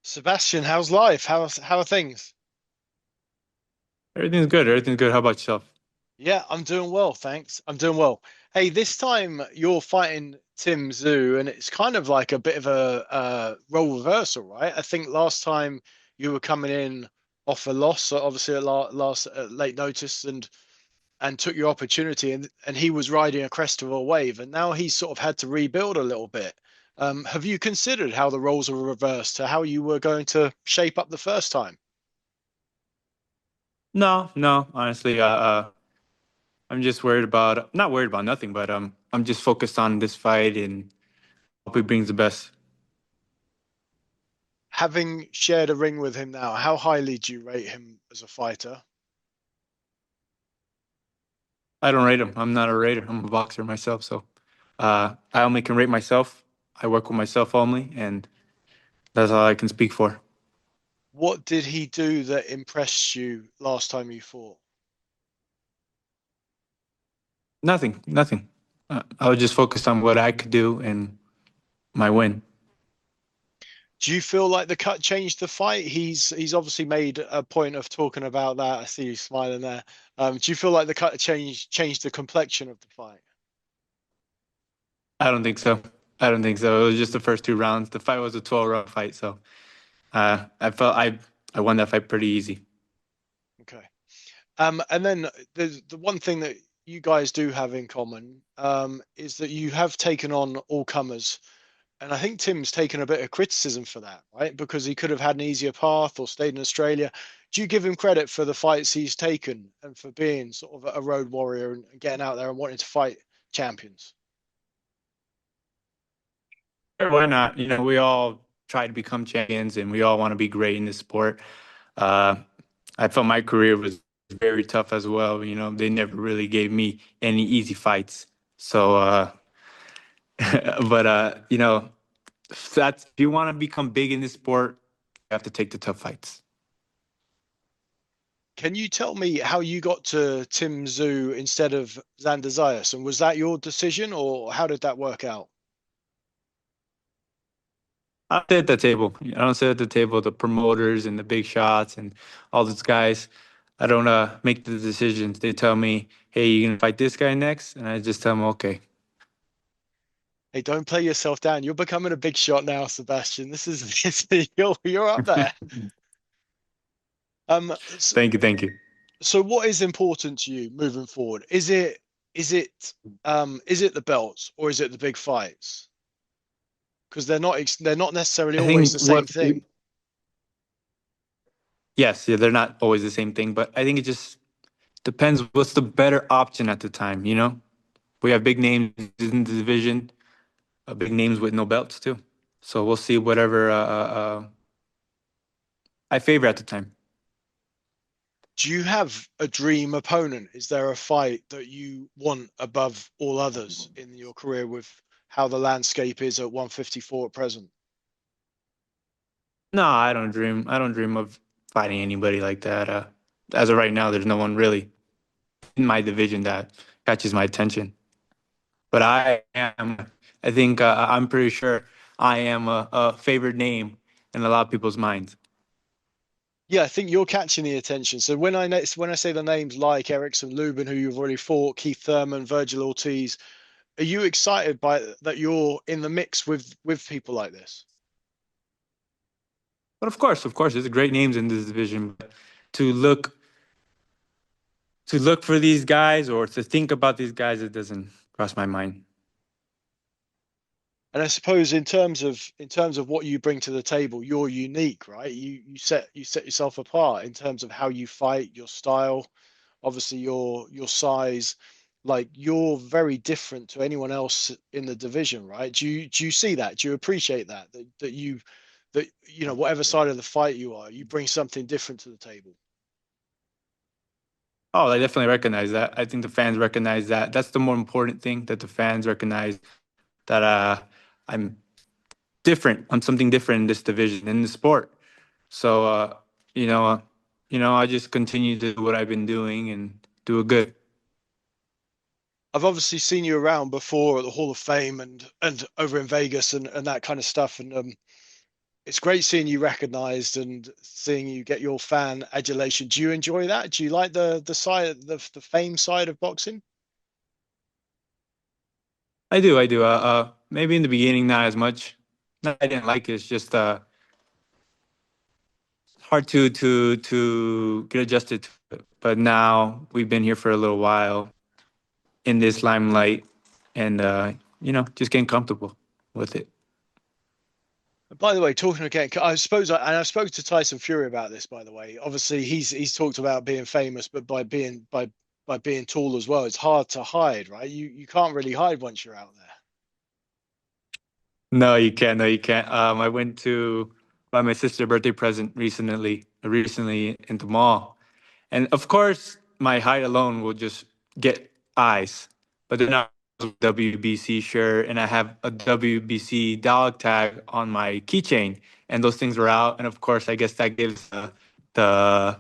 Sebastian, how's life? How are things? Everything's good. Everything's good. How about yourself? Yeah, I'm doing well, thanks. I'm doing well. Hey, this time you're fighting Tim Tszyu, and it's kind of like a bit of a role reversal, right? I think last time you were coming in off a loss, so obviously at last late notice, and took your opportunity, and he was riding a crest of a wave, and now he's sort of had to rebuild a little bit. Have you considered how the roles were reversed to how you were going to shape up the first time? No, no. Honestly, I'm just worried about not worried about nothing, but I'm just focused on this fight and hope he brings the best. Having shared a ring with him now, how highly do you rate him as a fighter? I don't rate him. I'm not a rater. I'm a boxer myself, so I only can rate myself. I work with myself only, and that's all I can speak for. What did he do that impressed you last time you fought? Nothing, nothing. I was just focused on what I could do and my win. Do you feel like the cut changed the fight? He's obviously made a point of talking about that. I see you smiling there. Do you feel like the cut changed the complexion of the fight? I don't think so. I don't think so. It was just the first two rounds. The fight was a 12-round fight, so I felt I won that fight pretty easy. Okay. And then there's the one thing that you guys do have in common, is that you have taken on all comers. And I think Tim's taken a bit of criticism for that, right? Because he could have had an easier path or stayed in Australia. Do you give him credit for the fights he's taken and for being sort of a road warrior and getting out there and wanting to fight champions? Sure, why not? We all try to become champions and we all want to be great in this sport. Uh, I felt my career was very tough as well. They never really gave me any easy fights. So, but if you want to become big in this sport, you have to take the tough fights. Can you tell me how you got to Tim Tszyu instead of Xander Zayas? And was that your decision or how did that work out? I sit at the table. I don't sit at the table. The promoters and the big shots and all these guys. I don't make the decisions. They tell me, "Hey, you're gonna fight this guy next," and I just tell them, "Okay." Hey, don't play yourself down. You're becoming a big shot now, Sebastian. This is you're up there. So, Thank you, thank you. so what is important to you moving forward? Is it the belts or is it the big fights? Because they're not necessarily I always think the same thing. yes, yeah, they're not always the same thing, but I think it just depends what's the better option at the time. We have big names in the division, big names with no belts too. So we'll see whatever I favor at the time. Do you have a dream opponent? Is there a fight that you want above all others in your career with how the landscape is at 154 at present? No, I don't dream. I don't dream of fighting anybody like that. As of right now, there's no one really in my division that catches my attention. But I think I'm pretty sure I am a favored name in a lot of people's minds. Yeah, I think you're catching the attention. So when I say the names like Erickson Lubin, who you've already fought, Keith Thurman, Virgil Ortiz, are you excited by that you're in the mix with people like this? But of course, there's great names in this division. But to look to look for these guys or to think about these guys, it doesn't cross my mind. And I suppose in terms of what you bring to the table, you're unique, right? You set yourself apart in terms of how you fight, your style, obviously your size. Like you're very different to anyone else in the division, right? Do you see that? Do you appreciate that whatever side of the fight you are, you bring something different to the table? Oh, I definitely recognize that. I think the fans recognize that. That's the more important thing that the fans recognize that I'm different. I'm something different in this division in the sport. So you know, uh, I just continue to do what I've been doing and do it good. I've obviously seen you around before at the Hall of Fame and over in Vegas and that kind of stuff. And it's great seeing you recognized and seeing you get your fan adulation. Do you enjoy that? Do you like the side the fame side of boxing? I do, I do. Maybe in the beginning, not as much. Not I didn't like it. It's just hard to get adjusted to it. But now we've been here for a little while in this limelight, and just getting comfortable with it. By the way, talking again, I spoke to Tyson Fury about this. By the way, obviously he's talked about being famous, but by being tall as well, it's hard to hide, right? You can't really hide once you're out there. No, you can't. No, you can't. I went to buy my sister a birthday present recently in the mall, and of course, my height alone will just get eyes. But then I have a WBC shirt, and I have a WBC dog tag on my keychain, and those things were out. And of course, I guess that gives the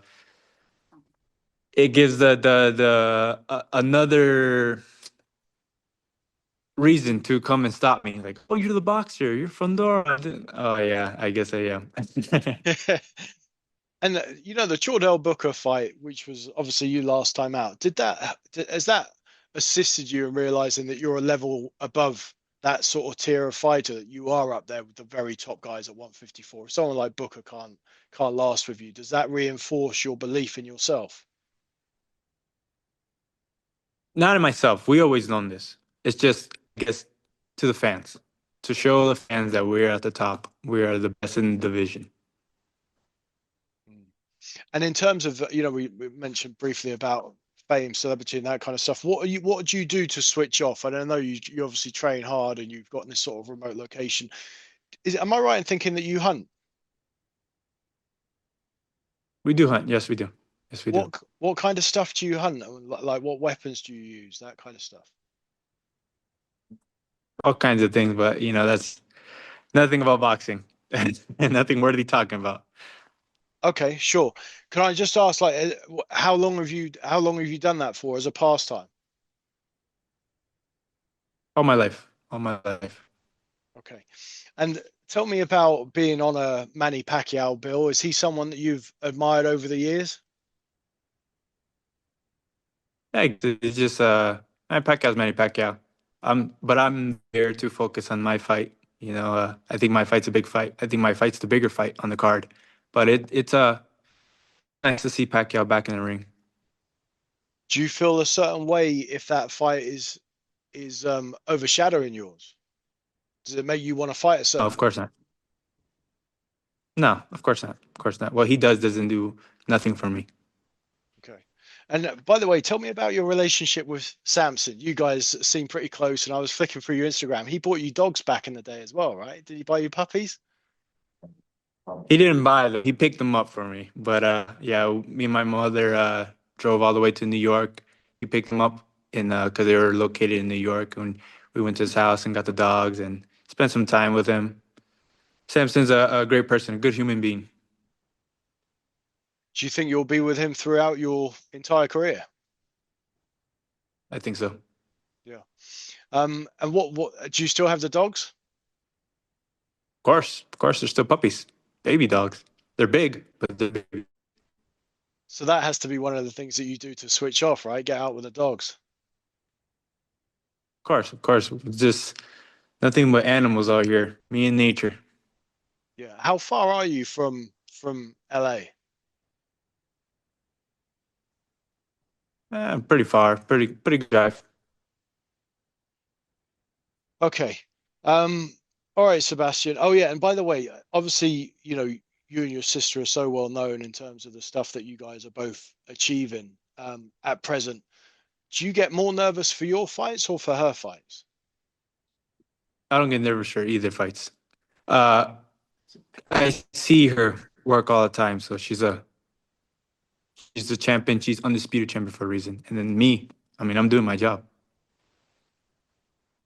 it gives the another reason to come and stop me. Like, oh, you're the boxer. You're Fundora. Oh yeah, I guess I am. And the Chordell Booker fight, which was obviously you last time out, has that assisted you in realizing that you're a level above that sort of tier of fighter, that you are up there with the very top guys at 154? If someone like Booker can't last with you, does that reinforce your belief in yourself? Not in myself. We always known this. It's just, I guess, to the fans, to show the fans that we're at the top. We are the best in the division. Mm. And in terms of, we mentioned briefly about fame, celebrity, and that kind of stuff. What do you do to switch off? And I know you obviously train hard and you've got this sort of remote location. Am I right in thinking that you hunt? We do hunt. Yes, we do. Yes, we do. What kind of stuff do you hunt? Like what weapons do you use? That kind of stuff. All kinds of things, but that's nothing about boxing and nothing worthy talking about. Okay, sure. Can I just ask, like, how long have you done that for as a pastime? All my life. All my life. Okay, and tell me about being on a Manny Pacquiao bill. Is he someone that you've admired over the years? Yeah, it's just Manny Pacquiao's Manny Pacquiao. But I'm there to focus on my fight. I think my fight's a big fight. I think my fight's the bigger fight on the card. But it's nice to see Pacquiao back in the ring. Do you feel a certain way if that fight is overshadowing yours? Does it make you want to fight a No, certain of way? course not. No, of course not. Of course not. What he does doesn't do nothing for me. Okay. And by the way, tell me about your relationship with Samson. You guys seem pretty close, and I was flicking through your Instagram. He bought you dogs back in the day as well, right? Did he buy you puppies? He didn't buy them. He picked them up for me. But yeah, me and my mother drove all the way to New York. He picked them up in because they were located in New York, and we went to his house and got the dogs and spent some time with him. Samson's a great person, a good human being. Do you think you'll be with him throughout your entire career? I think so. Of Yeah. And what do you still have the dogs? of course, they're still puppies, baby dogs. They're big, but they're baby. So that has to be one of the things that you do to switch off, right? Get out with the dogs. Of course, just nothing but animals out here. Me and nature. Yeah. How far are you from LA? Pretty far, pretty good drive. Okay. Um, all right, Sebastian. Oh yeah, and by the way, obviously, you and your sister are so well known in terms of the stuff that you guys are both achieving at present. Do you get more nervous for your fights or for her fights? I don't get nervous for either fights. Uh, I see her work all the time, so she's the champion. She's undisputed champion for a reason. And then me, I mean, I'm doing my job.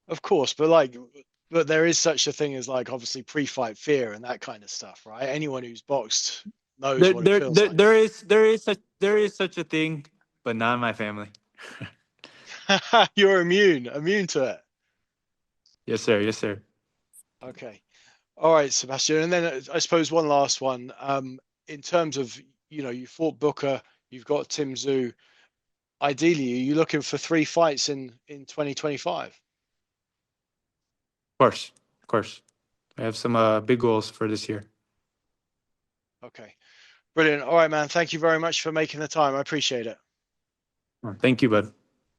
Of course, but there is such a thing as like obviously pre-fight fear and that kind of stuff, right? Anyone who's boxed knows There, what it there, feels there, like. there is such a thing, but not in my family. You're immune to it. Yes, sir. Yes, sir. Okay. All right, Sebastian. And then I suppose one last one. In terms of, you fought Booker, you've got Tim Tszyu. Ideally, are you looking for three fights in 2025? Of course. I have some big goals for this year. Okay, brilliant. All right, man. Thank you very much for making the time. I appreciate it. Thank you, bud.